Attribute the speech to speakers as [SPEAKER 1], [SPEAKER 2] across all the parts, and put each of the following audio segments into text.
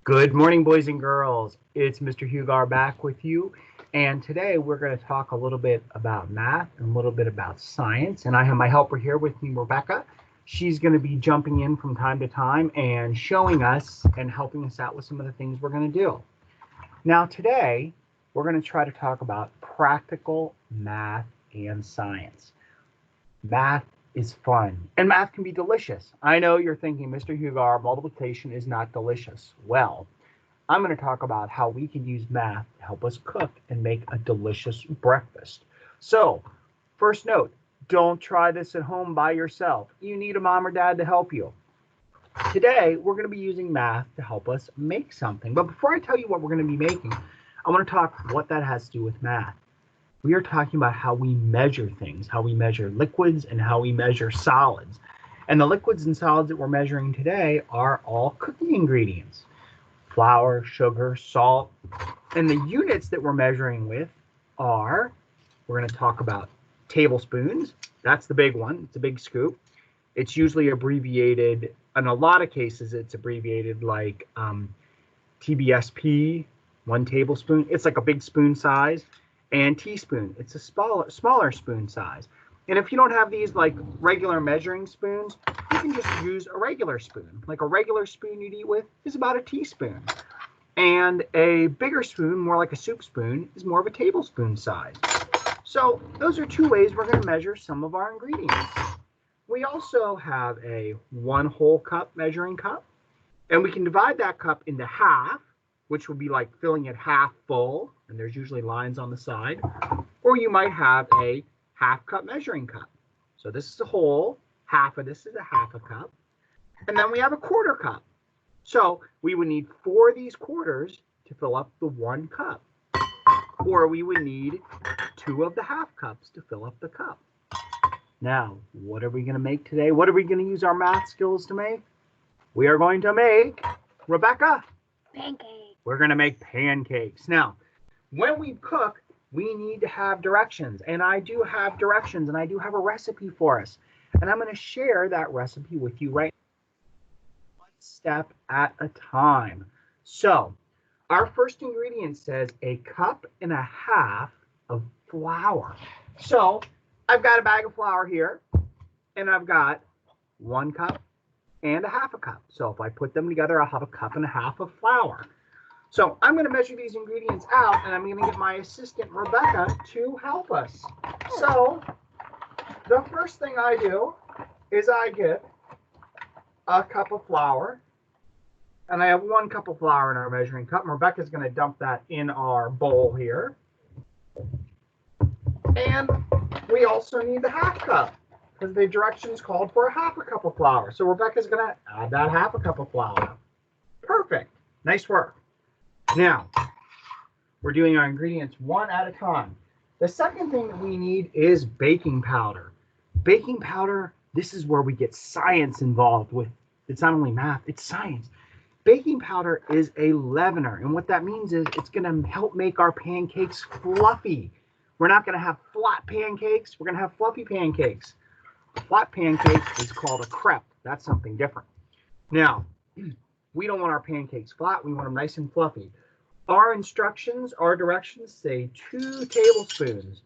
[SPEAKER 1] Good morning, boys and girls. It's Mr. Hugar back with you. And today we're going to talk a little bit about math and a little bit about science. And I have my helper here with me, Rebekah. She's going to be jumping in from time to time and showing us and helping us out with some of the things we're going to do. Now, today we're going to try to talk about practical math and science. Math is fun, and math can be delicious. I know you're thinking, Mr. Hugar, multiplication is not delicious. Well, I'm going to talk about how we can use math to help us cook and make a delicious breakfast. So, first note, don't try this at home by yourself. You need a mom or dad to help you. Today, we're going to be using math to help us make something. But before I tell you what we're going to be making, I want to talk what that has to do with math. We are talking about how we measure things, how we measure liquids and how we measure solids. And the liquids and solids that we're measuring today are all cooking ingredients: flour, sugar, salt. And the units that we're measuring with are, we're going to talk about tablespoons. That's the big one. It's a big scoop. It's usually abbreviated, in a lot of cases, it's abbreviated like TBSP, 1 tablespoon. It's like a big spoon size. And teaspoon, it's a smaller spoon size. And if you don't have these like regular measuring spoons, you can just use a regular spoon. Like a regular spoon you'd eat with is about a teaspoon. And a bigger spoon, more like a soup spoon, is more of a tablespoon size. So those are two ways we're going to measure some of our ingredients. We also have a 1 whole cup measuring cup. And we can divide that cup into half, which would be like filling it half full, and there's usually lines on the side. Or you might have a half cup measuring cup. So this is a whole, half of this is a half a cup. And then we have a quarter cup. So we would need 4 of these quarters to fill up the 1 cup. Or we would need 2 of the half cups to fill up the cup. Now, what are we going to make today? What are we going to use our math skills to make? We are going to make, Rebekah?
[SPEAKER 2] Pancakes.
[SPEAKER 1] We're going to make pancakes. Now, when we cook, we need to have directions. And I do have directions, and I do have a recipe for us. And I'm going to share that recipe with you right now, 1 step at a time. So, our first ingredient says 1.5 cups of flour. So, I've got a bag of flour here, and I've got 1 cup and a half a cup. So, if I put them together, I'll have 1.5 cups of flour. So I'm going to measure these ingredients out, and I'm going to get my assistant, Rebekah, to help us. So the first thing I do is I get a cup of flour, and I have 1 cup of flour in our measuring cup. Rebekah's going to dump that in our bowl here. And we also need the half cup, because the directions called for a half a cup of flour. So Rebekah's going to add that half a cup of flour. Perfect. Nice work. Now, we're doing our ingredients 1 at a time. The second thing that we need is baking powder. Baking powder, this is where we get science involved with. It's not only math, it's science. Baking powder is a leavener, and what that means is it's going to help make our pancakes fluffy. We're not going to have flat pancakes, we're going to have fluffy pancakes. A flat pancake is called a crepe. That's something different. Now, we don't want our pancakes flat, we want them nice and fluffy. Our instructions, our directions say 2 tablespoons.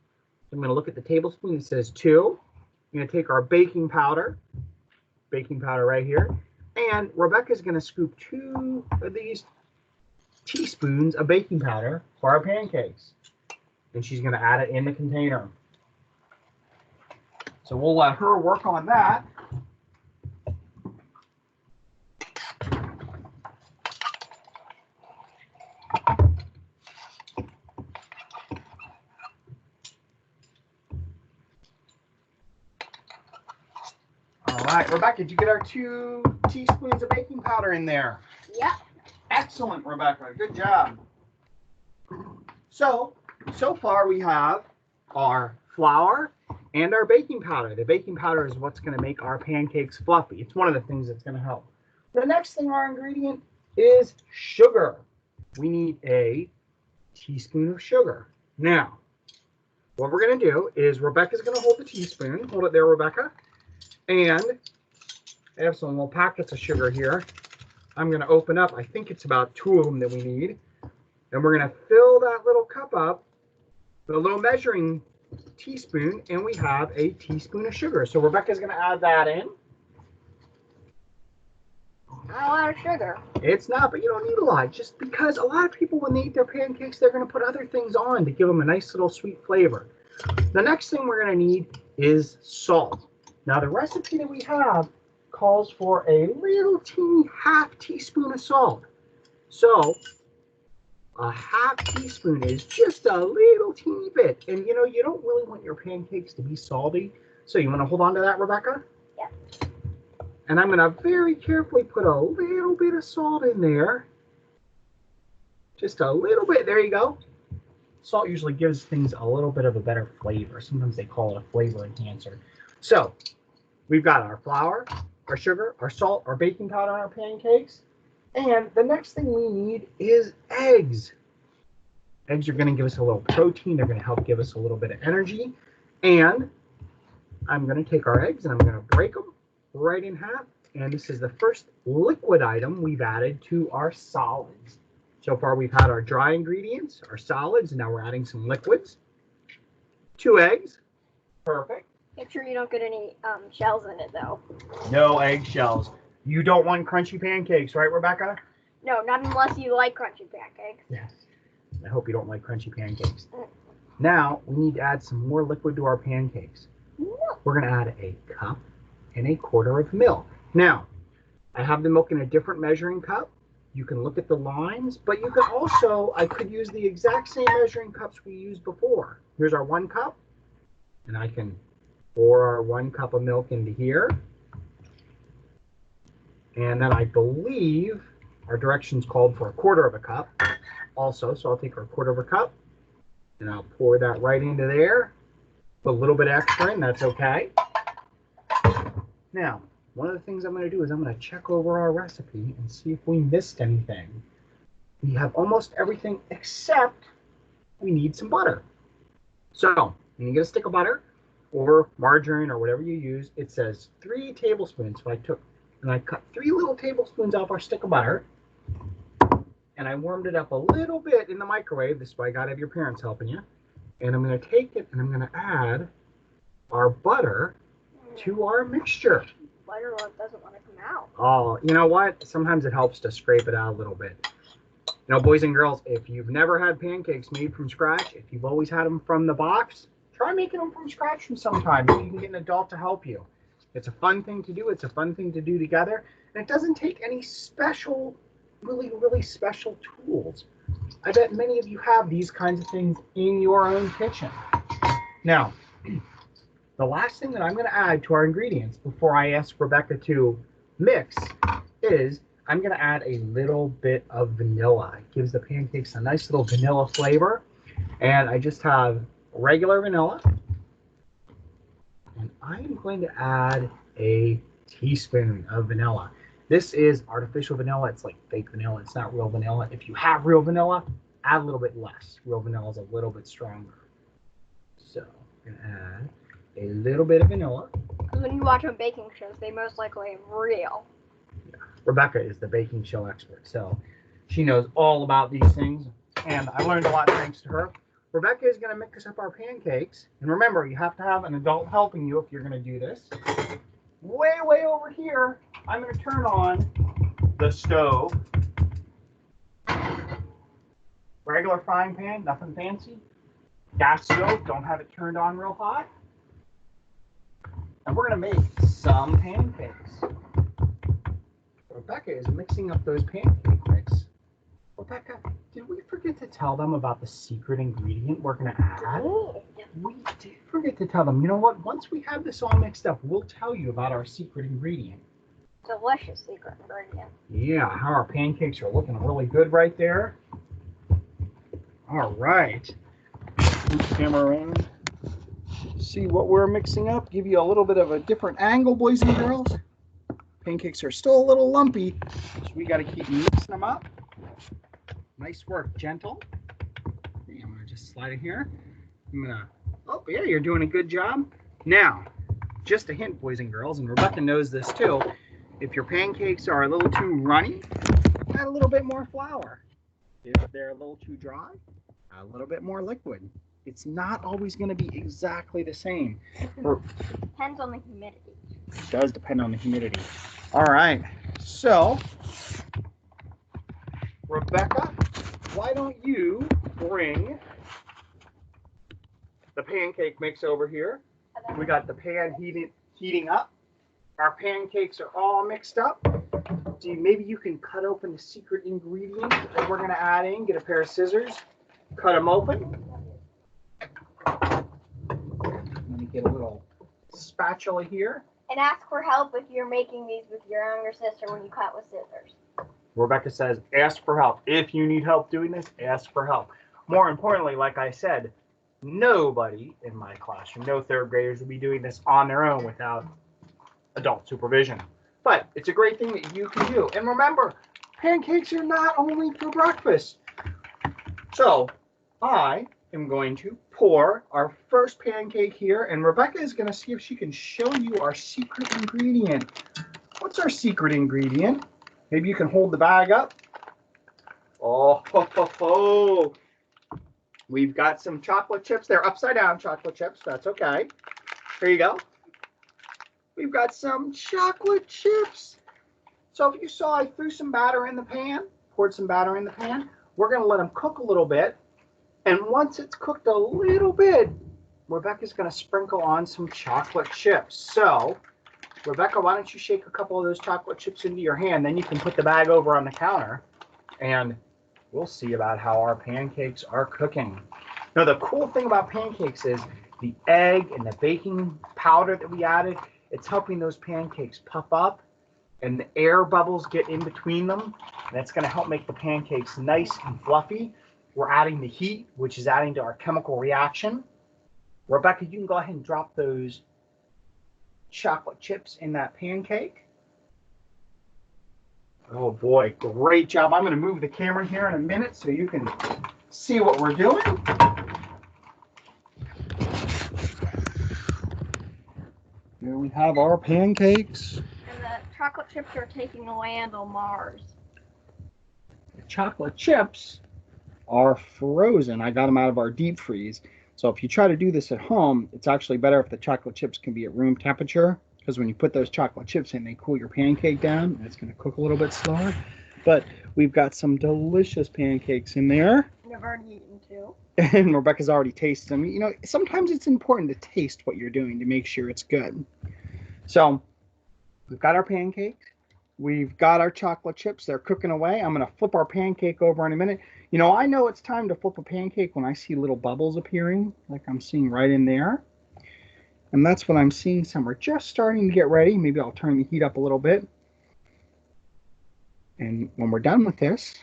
[SPEAKER 1] I'm going to look at the tablespoon, it says 2. I'm going to take our baking powder right here, and Rebekah's going to scoop 2 of these teaspoons of baking powder for our pancakes. And she's going to add it in the container. So we'll let her work on that. All right, Rebekah, did you get our 2 teaspoons of baking powder in there?
[SPEAKER 2] Yep.
[SPEAKER 1] Excellent, Rebekah. Good job. So far we have our flour and our baking powder. The baking powder is what's going to make our pancakes fluffy. It's one of the things that's going to help. The next thing, our ingredient, is sugar. We need a teaspoon of sugar. Now, what we're going to do is Rebekah's going to hold the teaspoon. Hold it there, Rebekah. And I have some little packets of sugar here. I'm going to open up, I think it's about 2 of them that we need. And we're going to fill that little cup up with a little measuring teaspoon, and we have a teaspoon of sugar. So Rebekah's going to add that in.
[SPEAKER 2] Not a lot of sugar.
[SPEAKER 1] It's not, but you don't need a lot. Just because a lot of people, when they eat their pancakes, they're going to put other things on to give them a nice little sweet flavor. The next thing we're going to need is salt. Now, the recipe that we have calls for a little teeny half teaspoon of salt. So, a half teaspoon is just a little teeny bit. And, you know, you don't really want your pancakes to be salty. So, you want to hold on to that, Rebekah?
[SPEAKER 2] Yep.
[SPEAKER 1] And I'm going to very carefully put a little bit of salt in there. Just a little bit. There you go. Salt usually gives things a little bit of a better flavor. Sometimes they call it a flavor enhancer. So we've got our flour, our sugar, our salt, our baking powder on our pancakes. And the next thing we need is eggs. Eggs are going to give us a little protein. They're going to help give us a little bit of energy. And I'm going to take our eggs and I'm going to break them right in half. And this is the first liquid item we've added to our solids. So far, we've had our dry ingredients, our solids, and now we're adding some liquids. 2 eggs. Perfect.
[SPEAKER 2] Make sure you don't get any shells in it, though.
[SPEAKER 1] No egg shells. You don't want crunchy pancakes, right, Rebekah?
[SPEAKER 2] No, not unless you like crunchy pancakes.
[SPEAKER 1] Yes. I hope you don't like crunchy pancakes. Now, we need to add some more liquid to our pancakes.
[SPEAKER 2] Milk.
[SPEAKER 1] We're going to add a cup and 1/4 of milk. Now, I have the milk in a different measuring cup. You can look at the lines, but you can also, I could use the exact same measuring cups we used before. Here's our 1 cup, and I can pour our 1 cup of milk into here. And then I believe our directions called for 1/4 of a cup also, so I'll take our 1/4 of a cup, and I'll pour that right into there. Put a little bit extra in, that's okay. Now, one of the things I'm going to do is I'm going to check over our recipe and see if we missed anything. We have almost everything except we need some butter. So, when you get a stick of butter or margarine or whatever you use, it says 3 tablespoons. So I cut 3 little tablespoons off our stick of butter, and I warmed it up a little bit in the microwave. This way I got to have your parents helping you. And I'm going to take it and I'm going to add our butter to our mixture.
[SPEAKER 2] Butter doesn't want to come out.
[SPEAKER 1] Oh, you know what? Sometimes it helps to scrape it out a little bit. You know, boys and girls, if you've never had pancakes made from scratch, if you've always had them from the box, try making them from scratch from sometime. Maybe you can get an adult to help you. It's a fun thing to do. It's a fun thing to do together. And it doesn't take any special, really, really special tools. I bet many of you have these kinds of things in your own kitchen. Now, the last thing that I'm going to add to our ingredients before I ask Rebekah to mix is I'm going to add a little bit of vanilla. It gives the pancakes a nice little vanilla flavor. And I just have regular vanilla. And I'm going to add a teaspoon of vanilla. This is artificial vanilla. It's like fake vanilla. It's not real vanilla. If you have real vanilla, add a little bit less. Real vanilla is a little bit stronger. So I'm going to add a little bit of vanilla.
[SPEAKER 2] Because when you watch on baking shows, they most likely have real.
[SPEAKER 1] Yeah. Rebekah is the baking show expert, so she knows all about these things, and I learned a lot thanks to her. Rebekah is going to mix up our pancakes, and remember, you have to have an adult helping you if you're going to do this. Way over here, I'm going to turn on the stove. Regular frying pan, nothing fancy. Gas stove, don't have it turned on real hot. And we're going to make some pancakes. Rebekah is mixing up those pancake mix. Rebekah, did we forget to tell them about the secret ingredient we're going to add? We did forget to tell them. You know what? Once we have this all mixed up, we'll tell you about our secret ingredient.
[SPEAKER 2] Delicious secret ingredient.
[SPEAKER 1] Yeah, how our pancakes are looking really good right there. All right. Move the camera around. See what we're mixing up. Give you a little bit of a different angle, boys and girls. Pancakes are still a little lumpy, so we got to keep mixing them up. Nice work, gentle. Okay, I'm going to just slide it here. I'm going to, oh yeah, you're doing a good job. Now, just a hint, boys and girls, and Rebekah knows this too. If your pancakes are a little too runny, add a little bit more flour. If they're a little too dry, add a little bit more liquid. It's not always going to be exactly the same.
[SPEAKER 2] Depends on the humidity.
[SPEAKER 1] It does depend on the humidity. All right, so Rebekah, why don't you bring the pancake mix over here? We got the pan heating up. Our pancakes are all mixed up. Maybe you can cut open the secret ingredient that we're going to add in. Get a pair of scissors, cut them open. Let me get a little spatula here.
[SPEAKER 2] And ask for help if you're making these with your younger sister when you cut with scissors.
[SPEAKER 1] Rebekah says, ask for help. If you need help doing this, ask for help. More importantly, like I said, nobody in my classroom, no third graders, will be doing this on their own without adult supervision. But it's a great thing that you can do. And remember, pancakes are not only for breakfast. So I am going to pour our first pancake here, and Rebekah is going to see if she can show you our secret ingredient. What's our secret ingredient? Maybe you can hold the bag up. Oh, ho, ho, ho. We've got some chocolate chips. They're upside down chocolate chips. That's okay. Here you go. We've got some chocolate chips. So if you saw, I threw some batter in the pan, poured some batter in the pan. We're going to let them cook a little bit. And once it's cooked a little bit, Rebekah's going to sprinkle on some chocolate chips. So, Rebekah, why don't you shake a couple of those chocolate chips into your hand, then you can put the bag over on the counter, and we'll see about how our pancakes are cooking. Now, the cool thing about pancakes is the egg and the baking powder that we added, it's helping those pancakes puff up, and the air bubbles get in between them. And that's going to help make the pancakes nice and fluffy. We're adding the heat, which is adding to our chemical reaction. Rebekah, you can go ahead and drop those chocolate chips in that pancake. Oh boy, great job. I'm going to move the camera here in a minute so you can see what we're doing. Here we have our pancakes.
[SPEAKER 2] And the chocolate chips are taking the land on Mars.
[SPEAKER 1] The chocolate chips are frozen. I got them out of our deep freeze. So if you try to do this at home, it's actually better if the chocolate chips can be at room temperature, because when you put those chocolate chips in, they cool your pancake down, and it's going to cook a little bit slower. But we've got some delicious pancakes in there.
[SPEAKER 2] I've already eaten two.
[SPEAKER 1] And Rebekah's already tasted them. You know, sometimes it's important to taste what you're doing to make sure it's good. So we've got our pancakes. We've got our chocolate chips. They're cooking away. I'm going to flip our pancake over in a minute. You know, I know it's time to flip a pancake when I see little bubbles appearing, like I'm seeing right in there. And that's what I'm seeing. Some are just starting to get ready. Maybe I'll turn the heat up a little bit. And when we're done with this,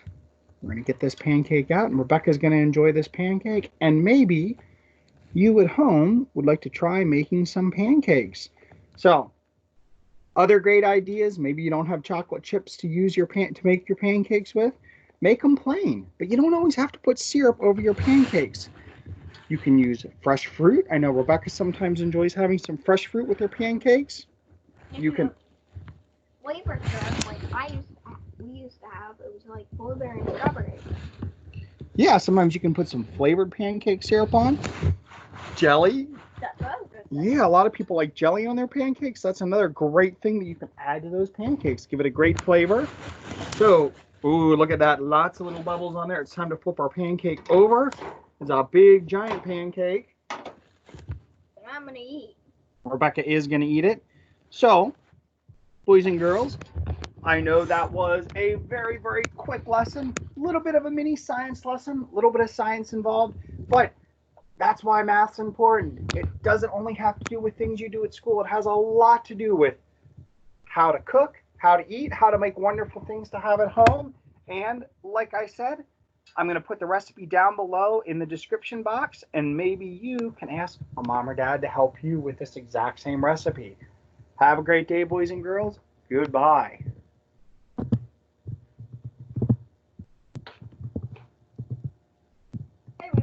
[SPEAKER 1] we're going to get this pancake out, and Rebekah's going to enjoy this pancake. And maybe you at home would like to try making some pancakes. So, other great ideas. Maybe you don't have chocolate chips to use to make your pancakes with. Make them plain, but you don't always have to put syrup over your pancakes. You can use fresh fruit. I know Rebekah sometimes enjoys having some fresh fruit with her pancakes. You can
[SPEAKER 2] Flavored syrup, like we used to have. It was like blueberry and strawberry.
[SPEAKER 1] Yeah, sometimes you can put some flavored pancake syrup on. Jelly.
[SPEAKER 2] That's what I was gonna say.
[SPEAKER 1] Yeah, a lot of people like jelly on their pancakes. That's another great thing that you can add to those pancakes. Give it a great flavor. So, ooh, look at that. Lots of little bubbles on there. It's time to flip our pancake over. It's a big, giant pancake.
[SPEAKER 2] And I'm gonna eat.
[SPEAKER 1] Rebekah is going to eat it. So, boys and girls, I know that was a very, very quick lesson. A little bit of a mini science lesson. A little bit of science involved. But that's why math's important. It doesn't only have to do with things you do at school. It has a lot to do with how to cook, how to eat, how to make wonderful things to have at home. And like I said, I'm going to put the recipe down below in the description box, and maybe you can ask a mom or dad to help you with this exact same recipe. Have a great day, boys and girls. Goodbye.